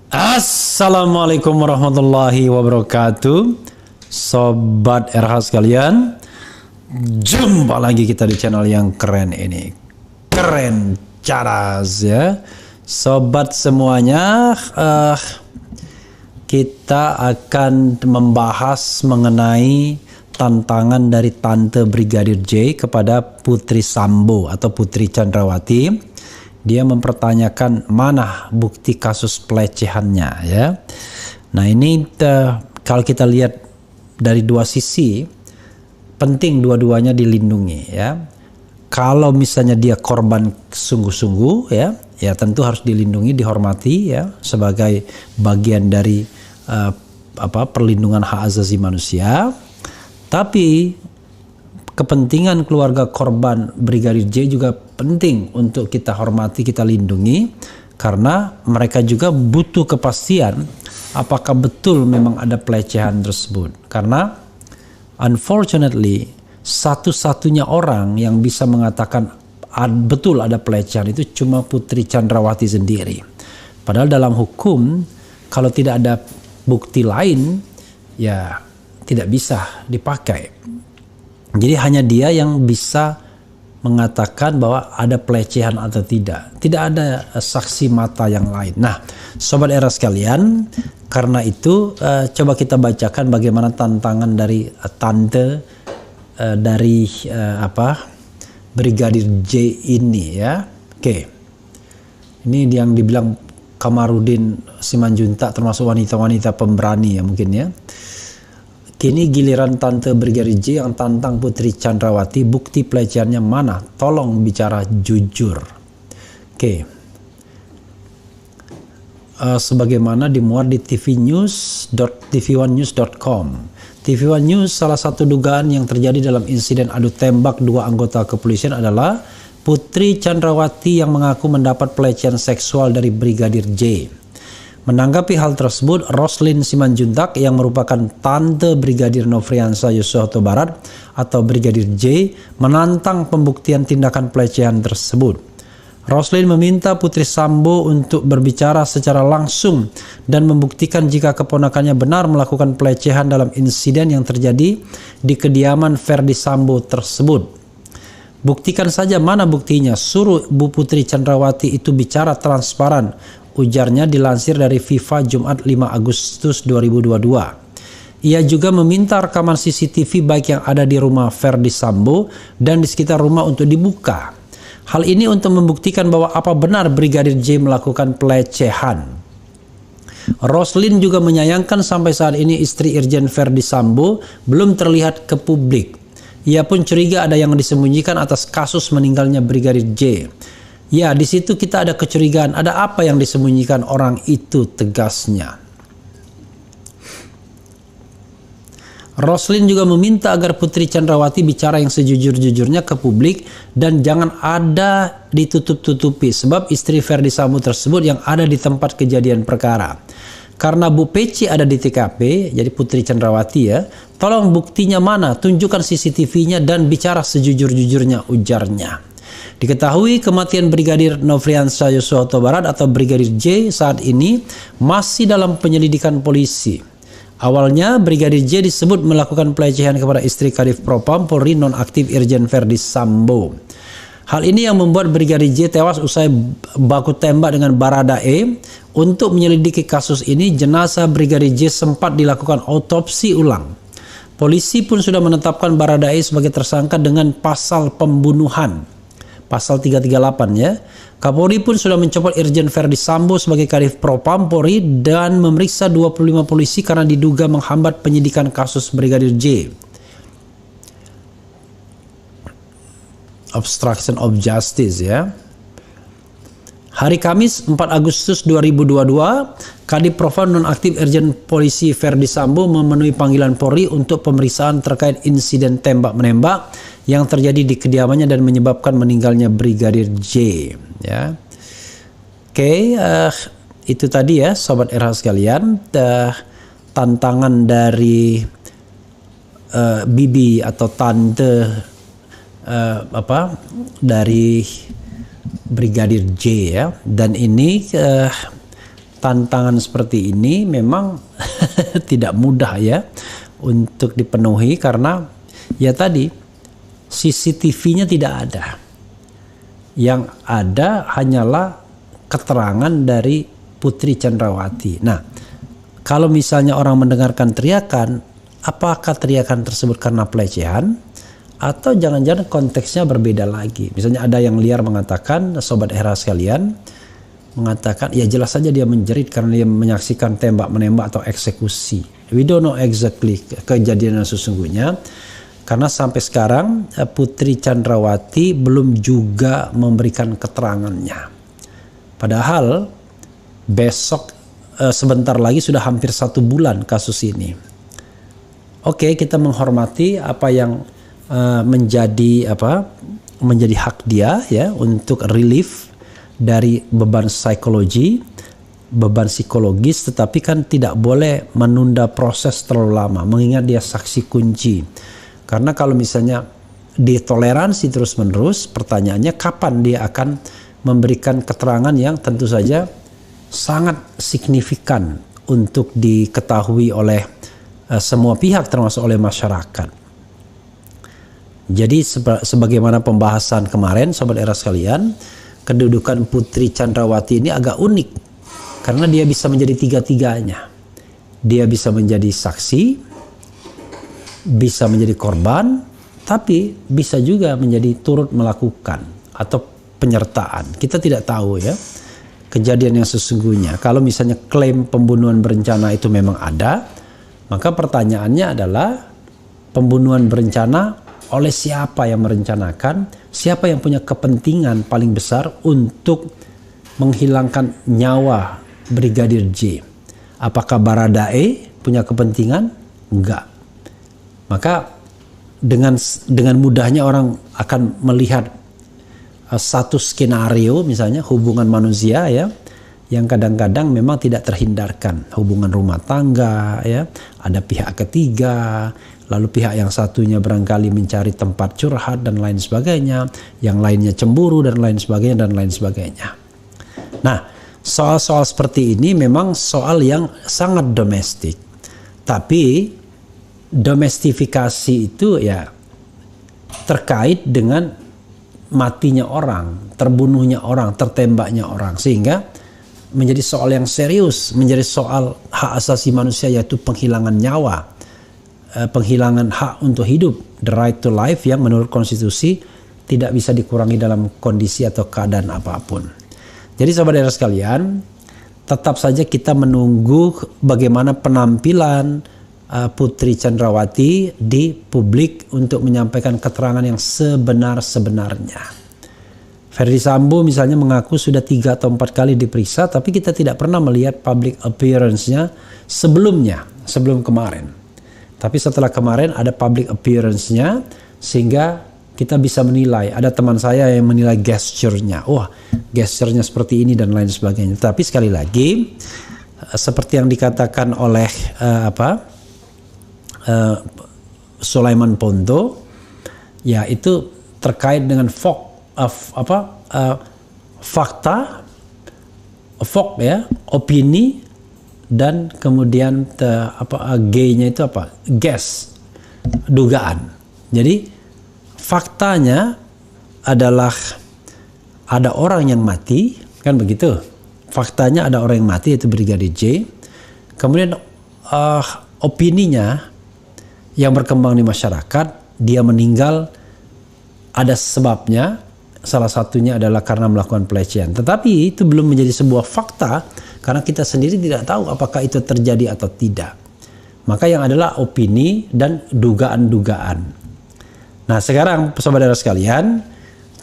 Assalamualaikum warahmatullahi wabarakatuh. Sobat RH sekalian, jumpa lagi kita di channel yang keren ini. Keren caras ya. Sobat semuanya, kita akan membahas mengenai tantangan dari Tante Brigadir J kepada Putri Sambo atau Putri Chandrawati. Dia mempertanyakan mana bukti kasus pelecehannya ya. Nah ini kalau kita lihat dari dua sisi, penting dua-duanya dilindungi ya. Kalau misalnya dia korban sungguh-sungguh ya tentu harus dilindungi, dihormati ya sebagai bagian dari perlindungan hak asasi manusia. Tapi kepentingan keluarga korban Brigadir J juga penting untuk kita hormati, kita lindungi, karena mereka juga butuh kepastian apakah betul memang ada pelecehan tersebut. Karena unfortunately satu-satunya orang yang bisa mengatakan betul ada pelecehan itu cuma Putri Chandrawati sendiri. Padahal dalam hukum kalau tidak ada bukti lain ya tidak bisa dipakai. Jadi hanya dia yang bisa mengatakan bahwa ada pelecehan atau tidak. Tidak ada saksi mata yang lain. Nah, Sobat Era sekalian, karena itu coba kita bacakan bagaimana tantangan dari Tante dari Brigadir J ini ya. Oke. Ini yang dibilang Kamarudin Simanjuntak termasuk wanita-wanita pemberani ya mungkin ya. Kini giliran Tante Brigadir J yang tantang Putri Chandrawati, bukti pelecehannya mana? Tolong bicara jujur. Oke. Sebagaimana dimuat di tv1news.com. TV1 News, salah satu dugaan yang terjadi dalam insiden adu tembak dua anggota kepolisian adalah Putri Chandrawati yang mengaku mendapat pelecehan seksual dari Brigadir J. Menanggapi hal tersebut, Roslin Simanjuntak yang merupakan Tante Brigadir Nofriansah Yosua Huta Barat atau Brigadir J menantang pembuktian tindakan pelecehan tersebut. Roslin meminta Putri Sambo untuk berbicara secara langsung dan membuktikan jika keponakannya benar melakukan pelecehan dalam insiden yang terjadi di kediaman Ferdi Sambo tersebut. Buktikan saja mana buktinya, suruh Bu Putri Chandrawati itu bicara transparan, ujarnya dilansir dari FIFA Jumat 5 Agustus 2022. Ia juga meminta rekaman CCTV baik yang ada di rumah Ferdi Sambo dan di sekitar rumah untuk dibuka. Hal ini untuk membuktikan bahwa apa benar Brigadir J melakukan pelecehan. Roslin juga menyayangkan sampai saat ini istri Irjen Ferdi Sambo belum terlihat ke publik. Ia pun curiga ada yang disembunyikan atas kasus meninggalnya Brigadir J. Ya, di situ kita ada kecurigaan, ada apa yang disembunyikan orang itu, tegasnya. Roslin juga meminta agar Putri Chandrawati bicara yang sejujur-jujurnya ke publik dan jangan ada ditutup-tutupi sebab istri Ferdi Sambo tersebut yang ada di tempat kejadian perkara. Karena Bu Peci ada di TKP, jadi Putri Chandrawati ya, tolong buktinya mana, tunjukkan CCTV-nya dan bicara sejujur-jujurnya, ujarnya. Diketahui kematian Brigadir Nofriansah Yosua Huta Barat atau Brigadir J saat ini masih dalam penyelidikan polisi. Awalnya Brigadir J disebut melakukan pelecehan kepada istri Kadif Propam Polri nonaktif Irjen Ferdi Sambo. Hal ini yang membuat Brigadir J tewas usai baku tembak dengan Baradae. Untuk menyelidiki kasus ini, jenazah Brigadir J sempat dilakukan autopsi ulang. Polisi pun sudah menetapkan Baradae sebagai tersangka dengan pasal pembunuhan. Pasal 338 ya. Kapolri pun sudah mencopot Irjen Ferdi Sambo sebagai Kadif Propam Polri dan memeriksa 25 polisi karena diduga menghambat penyidikan kasus Brigadir J. Obstruction of justice ya. Hari Kamis 4 Agustus 2022, Kadif Propam nonaktif Irjen Polisi Ferdi Sambo memenuhi panggilan Polri untuk pemeriksaan terkait insiden tembak-menembak yang terjadi di kediamannya dan menyebabkan meninggalnya Brigadir J. Ya. Oke, itu tadi ya Sobat RH sekalian, tantangan dari bibi atau tante dari Brigadir J ya, dan ini tantangan seperti ini memang tidak mudah ya untuk dipenuhi karena ya tadi CCTV-nya tidak ada. Yang ada hanyalah keterangan dari Putri Chandrawati. Nah, kalau misalnya orang mendengarkan teriakan, apakah teriakan tersebut karena pelecehan? Atau jangan-jangan konteksnya berbeda lagi. Misalnya ada yang liar mengatakan, Sobat Era sekalian, mengatakan ya jelas saja dia menjerit karena dia menyaksikan tembak-menembak atau eksekusi. We don't know exactly kejadian yang sesungguhnya. Karena sampai sekarang Putri Chandrawati belum juga memberikan keterangannya. Padahal besok sebentar lagi sudah hampir 1 bulan kasus ini. Oke, kita menghormati apa yang menjadi hak dia ya untuk relief dari beban psikologi, beban psikologis, tetapi kan tidak boleh menunda proses terlalu lama mengingat dia saksi kunci. Karena kalau misalnya ditoleransi terus-menerus, pertanyaannya kapan dia akan memberikan keterangan yang tentu saja sangat signifikan untuk diketahui oleh semua pihak termasuk oleh masyarakat. Jadi sebagaimana pembahasan kemarin Sobat Era sekalian, kedudukan Putri Chandrawati ini agak unik karena dia bisa menjadi tiga-tiganya. Dia bisa menjadi saksi, bisa menjadi korban, tapi bisa juga menjadi turut melakukan atau penyertaan. Kita tidak tahu ya kejadian yang sesungguhnya. Kalau misalnya klaim pembunuhan berencana itu memang ada, maka pertanyaannya adalah pembunuhan berencana oleh siapa yang merencanakan, siapa yang punya kepentingan paling besar untuk menghilangkan nyawa Brigadir J. Apakah Baradae punya kepentingan? Enggak. Maka dengan mudahnya orang akan melihat satu skenario misalnya hubungan manusia ya yang kadang-kadang memang tidak terhindarkan, hubungan rumah tangga ya, ada pihak ketiga, lalu pihak yang satunya barangkali mencari tempat curhat dan lain sebagainya, yang lainnya cemburu dan lain sebagainya. Nah, soal-soal seperti ini memang soal yang sangat domestik. Tapi domestifikasi itu ya terkait dengan matinya orang, terbunuhnya orang, tertembaknya orang, sehingga menjadi soal yang serius, menjadi soal hak asasi manusia yaitu penghilangan nyawa, penghilangan hak untuk hidup, the right to life yang menurut konstitusi tidak bisa dikurangi dalam kondisi atau keadaan apapun. Jadi sahabat Era sekalian, tetap saja kita menunggu bagaimana penampilan Putri Chandrawati di publik untuk menyampaikan keterangan yang sebenar-sebenarnya. Ferdy Sambo misalnya mengaku sudah 3 atau 4 kali diperiksa, tapi kita tidak pernah melihat public appearance-nya sebelum kemarin. Tapi setelah kemarin ada public appearance-nya sehingga kita bisa menilai. Ada teman saya yang menilai gesture-nya. Wah, gesture-nya seperti ini dan lain sebagainya. Tapi sekali lagi seperti yang dikatakan oleh Sulaiman Ponto, ya itu terkait dengan fakta, ya, opini dan kemudian G-nya itu guess, dugaan. Jadi faktanya adalah ada orang yang mati, kan begitu? Faktanya ada orang yang mati yaitu Brigadir J. Kemudian opininya yang berkembang di masyarakat, dia meninggal ada sebabnya, salah satunya adalah karena melakukan pelecehan. Tetapi itu belum menjadi sebuah fakta karena kita sendiri tidak tahu apakah itu terjadi atau tidak. Maka yang adalah opini dan dugaan-dugaan. Nah sekarang saudara sekalian,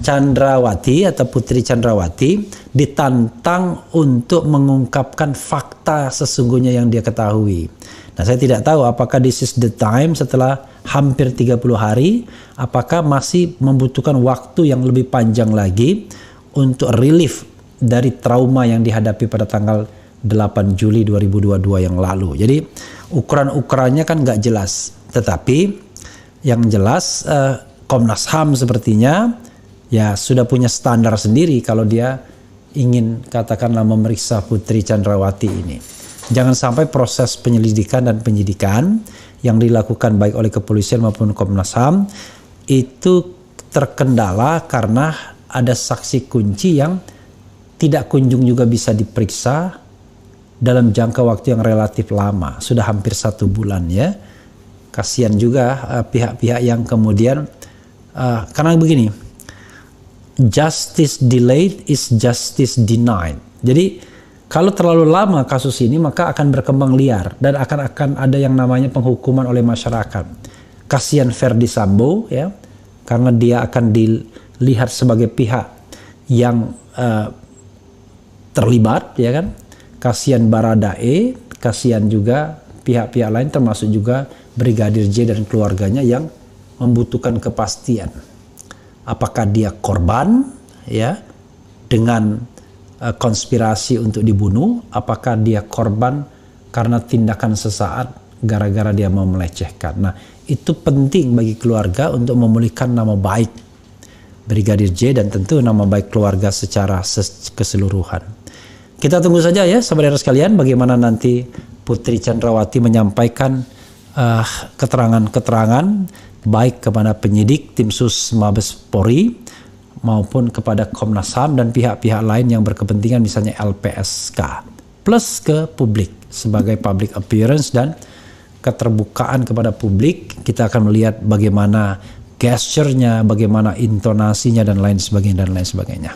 Chandrawati atau Putri Chandrawati ditantang untuk mengungkapkan fakta sesungguhnya yang dia ketahui. Nah saya tidak tahu apakah this is the time setelah hampir 30 hari, apakah masih membutuhkan waktu yang lebih panjang lagi untuk relief dari trauma yang dihadapi pada tanggal 8 Juli 2022 yang lalu. Jadi ukuran-ukurannya kan nggak jelas, tetapi yang jelas Komnas HAM sepertinya ya sudah punya standar sendiri kalau dia ingin katakanlah memeriksa Putri Chandrawati ini. Jangan sampai proses penyelidikan dan penyidikan yang dilakukan baik oleh kepolisian maupun Komnas HAM itu terkendala karena ada saksi kunci yang tidak kunjung juga bisa diperiksa dalam jangka waktu yang relatif lama. Sudah hampir 1 bulan ya. Kasihan juga pihak-pihak yang kemudian karena begini, justice delayed is justice denied. Jadi kalau terlalu lama kasus ini maka akan berkembang liar dan akan ada yang namanya penghukuman oleh masyarakat. Kasihan Verdi Sambo ya, karena dia akan dilihat sebagai pihak yang terlibat ya kan. Kasihan Baradae, kasihan juga pihak-pihak lain termasuk juga Brigadir J dan keluarganya yang membutuhkan kepastian. Apakah dia korban ya dengan konspirasi untuk dibunuh, apakah dia korban karena tindakan sesaat gara-gara dia mau melecehkan. Nah, itu penting bagi keluarga untuk memulihkan nama baik Brigadir J dan tentu nama baik keluarga secara keseluruhan. Kita tunggu saja ya saudara sekalian bagaimana nanti Putri Chandrawati menyampaikan keterangan-keterangan baik kepada penyidik tim sus Mabes Polri maupun kepada Komnas HAM dan pihak-pihak lain yang berkepentingan misalnya LPSK plus ke publik sebagai public appearance dan keterbukaan kepada publik. Kita akan melihat bagaimana gesturnya, bagaimana intonasinya dan lain sebagainya.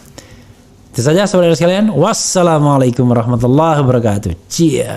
Itu saja saudara sekalian. Wassalamualaikum warahmatullahi wabarakatuh. Cia.